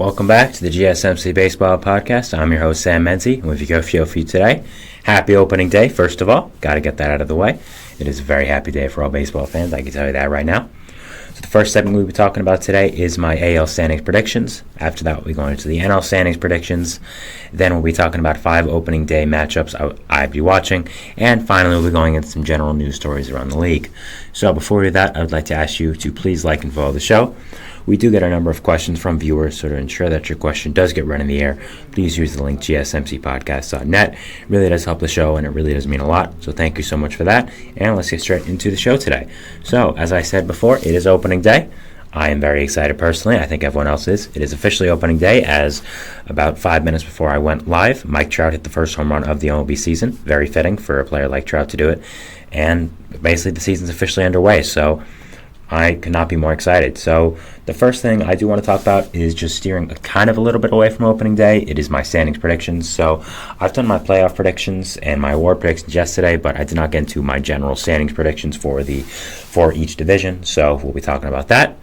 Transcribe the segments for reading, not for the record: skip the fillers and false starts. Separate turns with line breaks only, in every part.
Welcome back to the GSMC Baseball Podcast. I'm your host, Sam Menzie, and with your show for you today. Happy opening day, first of all. Got to get that out of the way. It is a very happy day for all baseball fans, I can tell you that right now. So the first segment we'll be talking about today is my AL standings predictions. After that, we'll be going into the NL standings predictions. Then we'll be talking about 5 opening day matchups I'd be watching. And finally, we'll be going into some general news stories around the league. So before we do that, I would like to ask you to please like and follow the show. We do get a number of questions from viewers, so to ensure that your question does get read in the air, please use the link gsmcspodcast.net. It really does help the show, and it really does mean a lot, so thank you so much for that. And let's get straight into the show today. So, as I said before, it is opening day. I am very excited personally. I think everyone else is. It is officially opening day, as about 5 minutes before I went live, Mike Trout hit the first home run of the MLB season. Very fitting for a player like Trout to do it. And basically the season's officially underway, so I could not be more excited. So the first thing I do want to talk about is just steering kind of a little bit away from opening day. It is my standings predictions. So I've done my playoff predictions and my award predictions yesterday, but I did not get into my general standings predictions for each division. So we'll be talking about that.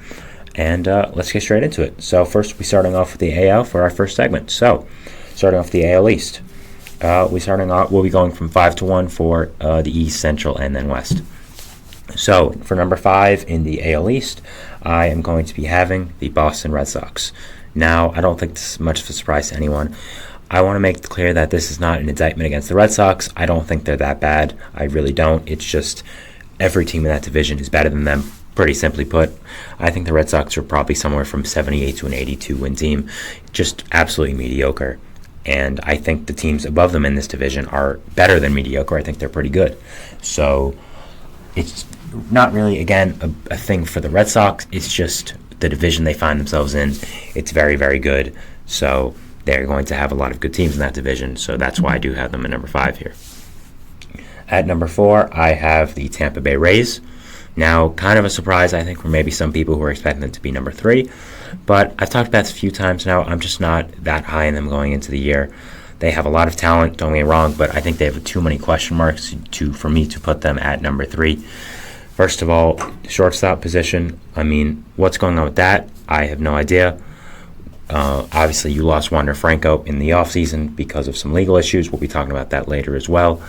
And let's get straight into it. So first, we'll be starting off with the AL for our first segment. So starting off the AL East, we'll be going from 5-1 for the East, Central, and then West. So, for number 5 in the AL East, I am going to be having the Boston Red Sox. Now, I don't think this is much of a surprise to anyone. I want to make it clear that this is not an indictment against the Red Sox. I don't think they're that bad. I really don't. It's just every team in that division is better than them, pretty simply put. I think the Red Sox are probably somewhere from 78 to an 82 win team. Just absolutely mediocre. And I think the teams above them in this division are better than mediocre. I think they're pretty good. So it's not really, again, a thing for the Red Sox. It's just the division they find themselves in. It's very, very good. So they're going to have a lot of good teams in that division. So that's why I do have them at number 5 here. At number 4, I have the Tampa Bay Rays. Now, kind of a surprise, I think, for maybe some people who are expecting them to be number 3. But I've talked about this a few times now. I'm just not that high in them going into the year. They have a lot of talent, don't get me wrong, but I think they have too many question marks for me to put them at number 3. First of all, shortstop position, I mean, what's going on with that? I have no idea. Obviously, you lost Wander Franco in the offseason because of some legal issues. We'll be talking about that later as well.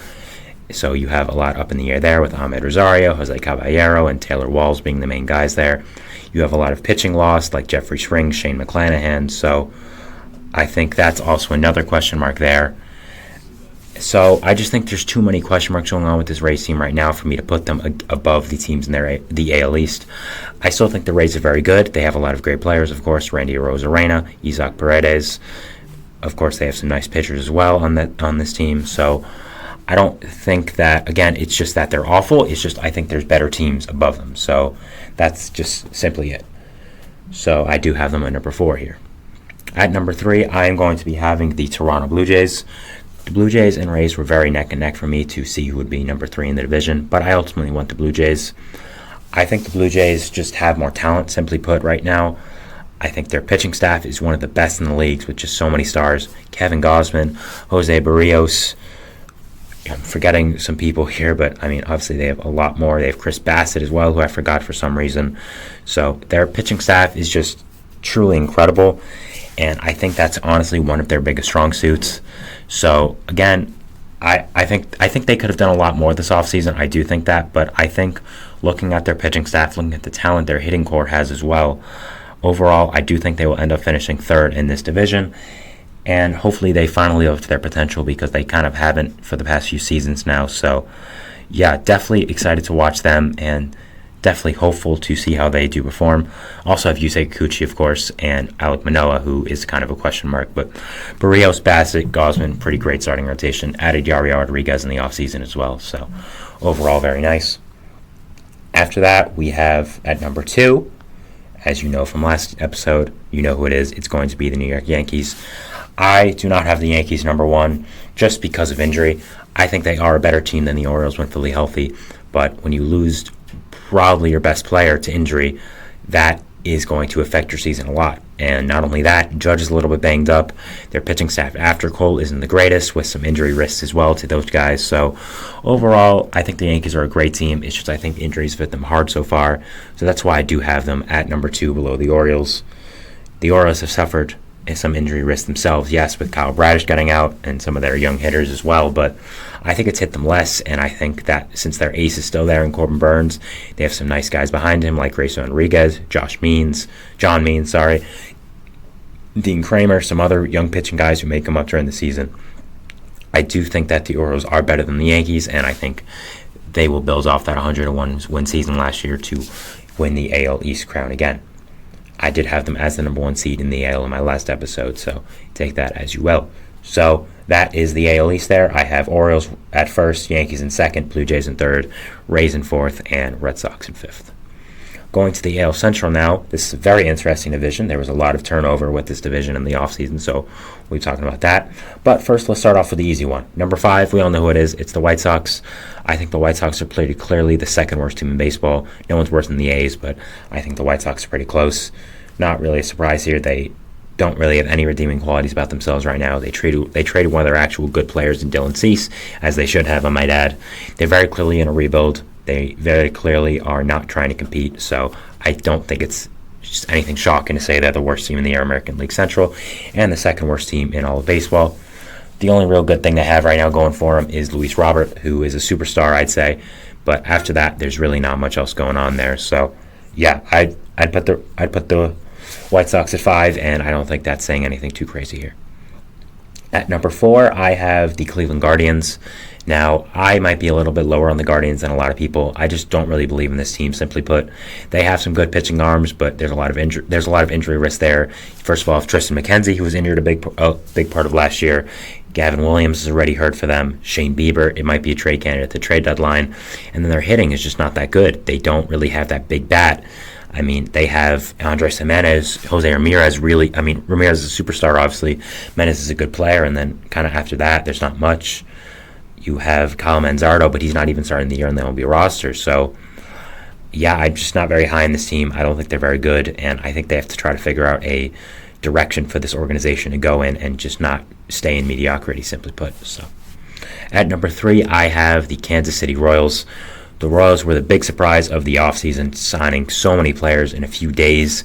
So you have a lot up in the air there with Ahmed Rosario, Jose Caballero, and Taylor Walls being the main guys there. You have a lot of pitching loss like Jeffrey Springs, Shane McClanahan. So I think that's also another question mark there. So I just think there's too many question marks going on with this Rays team right now for me to put them above the teams in the AL East. I still think the Rays are very good. They have a lot of great players, of course. Randy Arozarena, Isaac Paredes. Of course, they have some nice pitchers as well on this team. So I don't think that, again, it's just that they're awful. It's just I think there's better teams above them. So that's just simply it. So I do have them at number 4 here. At number 3, I am going to be having the Toronto Blue Jays. The Blue Jays and Rays were very neck and neck for me to see who would be number 3 in the division, but I ultimately went the Blue Jays. I think the Blue Jays just have more talent, simply put, right now. I think their pitching staff is one of the best in the leagues with just so many stars. Kevin Gausman, Jose Barrios. I'm forgetting some people here, but I mean, obviously they have a lot more. They have Chris Bassett as well, who I forgot for some reason. So their pitching staff is just truly incredible, and I think that's honestly one of their biggest strong suits. So again, I think they could have done a lot more this offseason. I do think that, but I think looking at their pitching staff, looking at the talent their hitting core has as well, overall, I do think they will end up finishing 3rd in this division, and hopefully they finally live up to their potential because they kind of haven't for the past few seasons now. So yeah, definitely excited to watch them, and definitely hopeful to see how they do perform. Also have Yusei Kikuchi, of course, and Alek Manoah, who is kind of a question mark. But Barrios, Bassett, Gausman, pretty great starting rotation. Added Yari Rodriguez in the offseason as well. So overall, very nice. After that, we have at number 2, as you know from last episode, you know who it is. It's going to be the New York Yankees. I do not have the Yankees number 1 just because of injury. I think they are a better team than the Orioles when fully healthy. But when you lose probably your best player to injury, that is going to affect your season a lot. And not only that, Judge is a little bit banged up. Their pitching staff after Cole isn't the greatest, with some injury risks as well to those guys. So overall, I think the Yankees are a great team. It's just I think injuries fit them hard so far. So that's why I do have them at number 2 below the Orioles. The Orioles have suffered some injury risk themselves, yes, with Kyle Bradish getting out and some of their young hitters as well, but I think it's hit them less, and I think that since their ace is still there in Corbin Burns, they have some nice guys behind him like Grayson Rodriguez, John Means, Dean Kramer, some other young pitching guys who may come up during the season. I do think that the Orioles are better than the Yankees, and I think they will build off that 101 win season last year to win the AL East crown again. I did have them as the number 1 seed in the AL in my last episode, so take that as you will. So that is the AL East there. I have Orioles at first, Yankees in second, Blue Jays in third, Rays in fourth, and Red Sox in fifth. Going to the AL Central now, this is a very interesting division. There was a lot of turnover with this division in the offseason, so we'll be talking about that. But first, let's start off with the easy one. Number 5, we all know who it is. It's the White Sox. I think the White Sox are pretty clearly the second worst team in baseball. No one's worse than the A's, but I think the White Sox are pretty close. Not really a surprise here. They don't really have any redeeming qualities about themselves right now. They traded one of their actual good players in Dylan Cease, as they should have, I might add. They're very clearly in a rebuild. They very clearly are not trying to compete, so I don't think it's just anything shocking to say they're the worst team in the American League Central and the second worst team in all of baseball. The only real good thing they have right now going for them is Luis Robert, who is a superstar, I'd say. But after that, there's really not much else going on there. So, yeah, I'd put the White Sox at 5, and I don't think that's saying anything too crazy here. At number 4, I have the Cleveland Guardians. Now, I might be a little bit lower on the Guardians than a lot of people. I just don't really believe in this team, simply put. They have some good pitching arms, but there's a lot of injury risk there. First of all, Tristan McKenzie, who was injured a big part of last year. Gavin Williams is already hurt for them. Shane Bieber, it might be a trade candidate at the trade deadline. And then their hitting is just not that good. They don't really have that big bat. I mean, they have Andres Jimenez, Jose Ramirez, Ramirez is a superstar, obviously. Jimenez is a good player, and then kind of after that, there's not much. You have Kyle Manzardo, but he's not even starting the year, and they won't be a roster. So, yeah, I'm just not very high in this team. I don't think they're very good, and I think they have to try to figure out a direction for this organization to go in and just not stay in mediocrity, simply put. So, at number 3, I have the Kansas City Royals. The Royals were the big surprise of the offseason, signing so many players in a few days.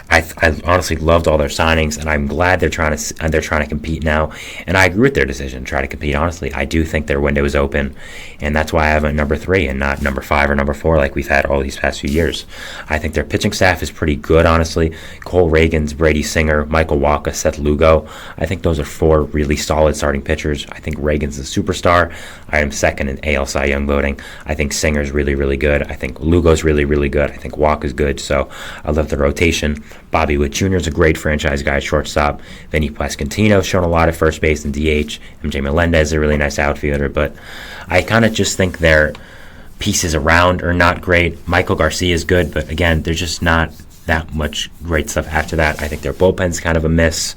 I honestly loved all their signings, and I'm glad they're trying to compete now. And I agree with their decision to try to compete. Honestly, I do think their window is open, and that's why I have them at number 3 and not number 5 or number 4 like we've had all these past few years. I think their pitching staff is pretty good, honestly. Cole Reagans, Brady Singer, Michael Wacha, Seth Lugo. I think those are 4 really solid starting pitchers. I think Reagans is a superstar. I am second in AL Cy Young voting. I think Singer's really, really good. I think Lugo's really, really good. I think Wacha's good. So I love the rotation. Bobby Witt Jr. is a great franchise guy at shortstop. Vinny Pasquantino's shown a lot at first base and DH. MJ Melendez is a really nice outfielder, but I kind of just think their pieces around are not great. Michael Garcia is good, but again, there's just not that much great stuff after that. I think their bullpen's kind of a miss,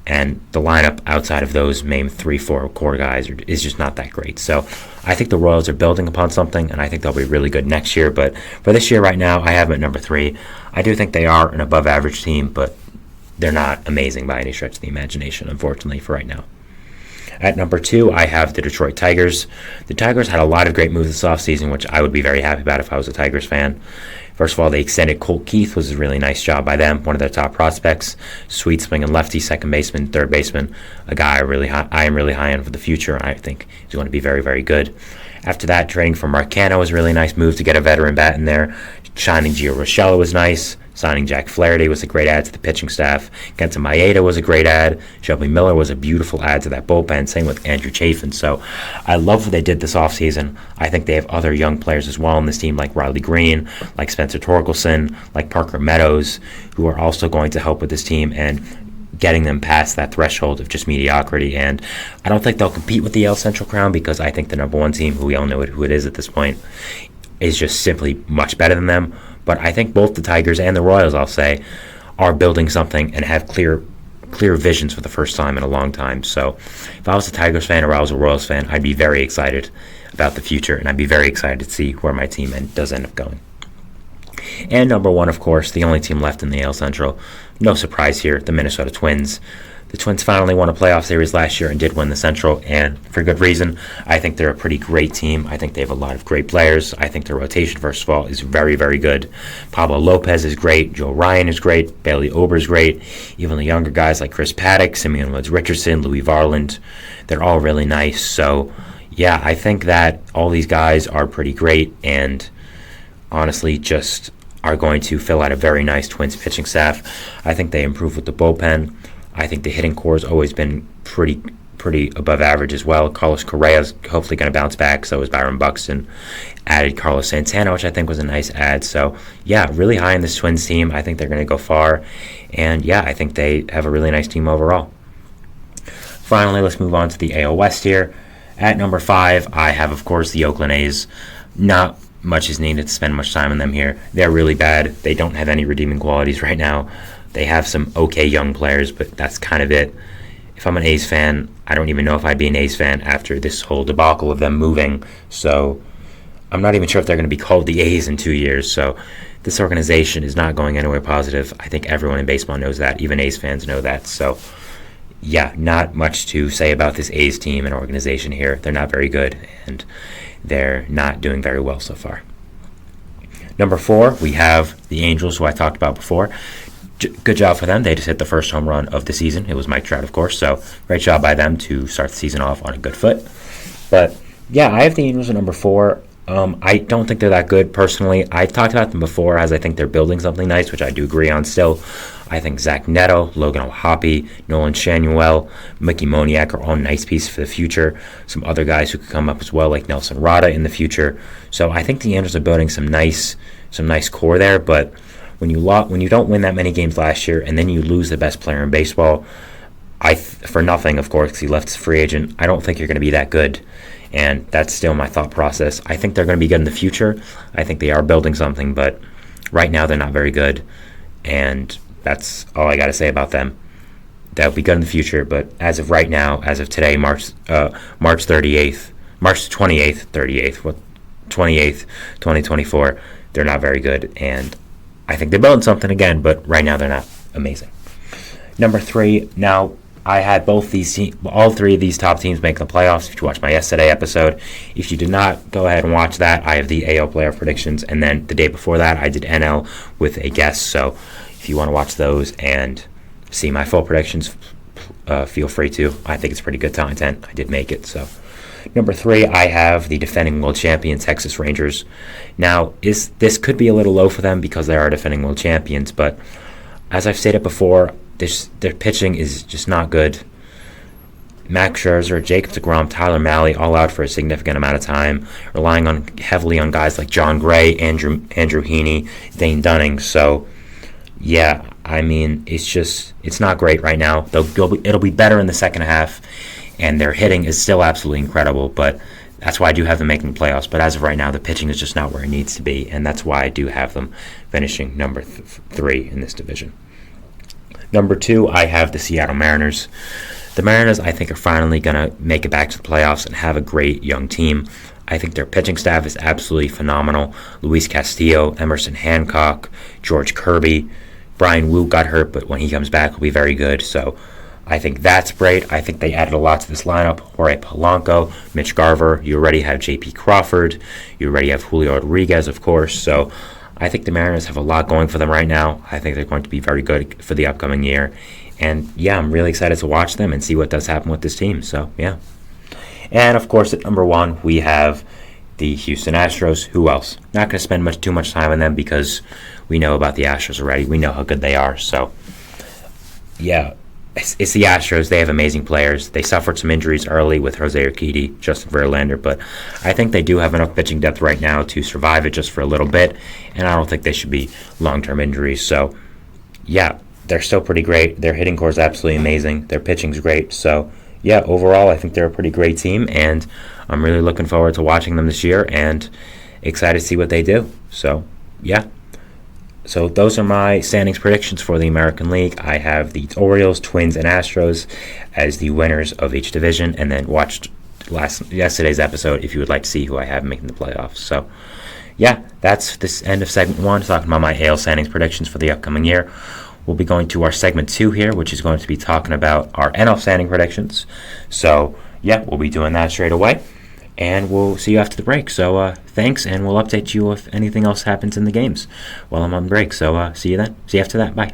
and the lineup outside of those main 3-4 core guys is just not that great. So I think the Royals are building upon something, and I think they'll be really good next year. But for this year right now, I have them at number 3. I do think they are an above-average team, but they're not amazing by any stretch of the imagination, unfortunately, for right now. At number 2, I have the Detroit Tigers. The Tigers had a lot of great moves this offseason, which I would be very happy about if I was a Tigers fan. First of all, they extended Colt Keith, was a really nice job by them, one of their top prospects. Sweet swinging lefty, second baseman, third baseman, a guy I am really high on for the future, and I think he's going to be very, very good. After that, trading for Marcano was a really nice move to get a veteran bat in there. Signing Gio Urshela was nice. Signing Jack Flaherty was a great add to the pitching staff. Kenta Maeda was a great add. Shelby Miller was a beautiful add to that bullpen. Same with Andrew Chafin. So I love what they did this offseason. I think they have other young players as well on this team, like Riley Green, like Spencer Torkelson, like Parker Meadows, who are also going to help with this team and getting them past that threshold of just mediocrity. And I don't think they'll compete with the AL Central crown, because I think the number 1 team, who we all know who it is at this point, is just simply much better than them. But I think both the Tigers and the Royals, I'll say, are building something and have clear visions for the first time in a long time. So if I was a Tigers fan or I was a Royals fan, I'd be very excited about the future, and I'd be very excited to see where my team does end up going. And number 1, of course, the only team left in the AL Central. No surprise here, the Minnesota Twins. The Twins finally won a playoff series last year and did win the Central, and for good reason. I think they're a pretty great team. I think they have a lot of great players. I think their rotation, first of all, is very, very good. Pablo Lopez is great. Joe Ryan is great. Bailey Ober is great. Even the younger guys like Chris Paddock, Simeon Woods-Richardson, Louis Varland, they're all really nice. So, yeah, I think that all these guys are pretty great and honestly just are going to fill out a very nice Twins pitching staff. I think they improve with the bullpen. I think the hitting core has always been pretty above average as well. Carlos Correa is hopefully going to bounce back. So is Byron Buxton. Added Carlos Santana, which I think was a nice add. So, yeah, really high in this Twins team. I think they're going to go far. And, yeah, I think they have a really nice team overall. Finally, let's move on to the AL West here. At number 5, I have, of course, the Oakland A's. Not much is needed to spend much time on them here. They're really bad. They don't have any redeeming qualities right now. They have some okay young players, but that's kind of it. If I'm an A's fan, I don't even know if I'd be an A's fan after this whole debacle of them moving. So I'm not even sure if they're going to be called the A's in 2 years. So this organization is not going anywhere positive. I think everyone in baseball knows that. Even A's fans know that. So, yeah, not much to say about this A's team and organization here. They're not very good, and they're not doing very well so far. Number 4, we have the Angels, who I talked about before. Good job for them. They just hit the first home run of the season. It was Mike Trout, of course, so great job by them to start the season off on a good foot. But, yeah, I have the Angels at number 4. I don't think they're that good, personally. I talked about them before as I think they're building something nice, which I do agree on still. I think Zach Neto, Logan O'Hoppe, Nolan Shanuel, Mickey Moniak are all nice pieces for the future. Some other guys who could come up as well, like Nelson Rada in the future. So I think the Angels are building some nice core there, but when you don't win that many games last year and then you lose the best player in baseball, for nothing, of course, because he left as a free agent, I don't think you're going to be that good. And that's still my thought process. I think they're going to be good in the future. I think they are building something, but right now they're not very good. And that's all I got to say about them. They'll be good in the future, but as of right now, as of today, March 28th, 2024, they're not very good. And I think they're building something again, but right now they're not amazing. Number 3, now I had all 3 of these top teams making the playoffs. If you watched my yesterday episode, if you did not, go ahead and watch that. I have the AL playoff predictions, and then the day before that, I did NL with a guest. So if you want to watch those and see my full predictions, feel free to. I think it's pretty good content. I did make it. So number 3, I have the defending world champion Texas Rangers. Now, this could be a little low for them because they are defending world champions, but as I've stated before, their pitching is just not good. Max Scherzer, Jacob deGrom, Tyler Mahle, all out for a significant amount of time, relying heavily on guys like John Gray, Andrew Heaney, Dane Dunning. So, yeah, I mean, it's not great right now. It'll be better in the second half, and their hitting is still absolutely incredible, but that's why I do have them making the playoffs. But as of right now, the pitching is just not where it needs to be, and that's why I do have them finishing number 3 in this division. Number 2, I have the Seattle Mariners. The Mariners, I think, are finally going to make it back to the playoffs and have a great young team. I think their pitching staff is absolutely phenomenal. Luis Castillo, Emerson Hancock, George Kirby. Brian Wu got hurt, but when he comes back, he'll be very good. So I think that's great. I think they added a lot to this lineup. Jorge Polanco, Mitch Garver. You already have J.P. Crawford. You already have Julio Rodriguez, of course. So I think the Mariners have a lot going for them right now. I think they're going to be very good for the upcoming year. And, yeah, I'm really excited to watch them and see what does happen with this team. So, yeah. And, of course, at number 1, we have the Houston Astros. Who else? Not going to spend too much time on them because we know about the Astros already. We know how good they are. So, yeah, it's the Astros. They have amazing players. They suffered some injuries early with Jose Urquidy, Justin Verlander, but I think they do have enough pitching depth right now to survive it just for a little bit, and I don't think they should be long-term injuries. So, yeah, they're still pretty great. Their hitting core is absolutely amazing. Their pitching's great. So, yeah, overall, I think they're a pretty great team, and I'm really looking forward to watching them this year and excited to see what they do. So, yeah. So those are my standings predictions for the American League. I have the Orioles, Twins, and Astros as the winners of each division, and then watched yesterday's episode if you would like to see who I have making the playoffs. So, yeah, that's this end of segment 1, talking about my AL standings predictions for the upcoming year. we'll be going to our segment 2 here, which is going to be talking about our NL standing predictions. So, yeah, we'll be doing that straight away. And we'll see you after the break. So, thanks, and we'll update you if anything else happens in the games while I'm on break. So, see you then. See you after that. Bye.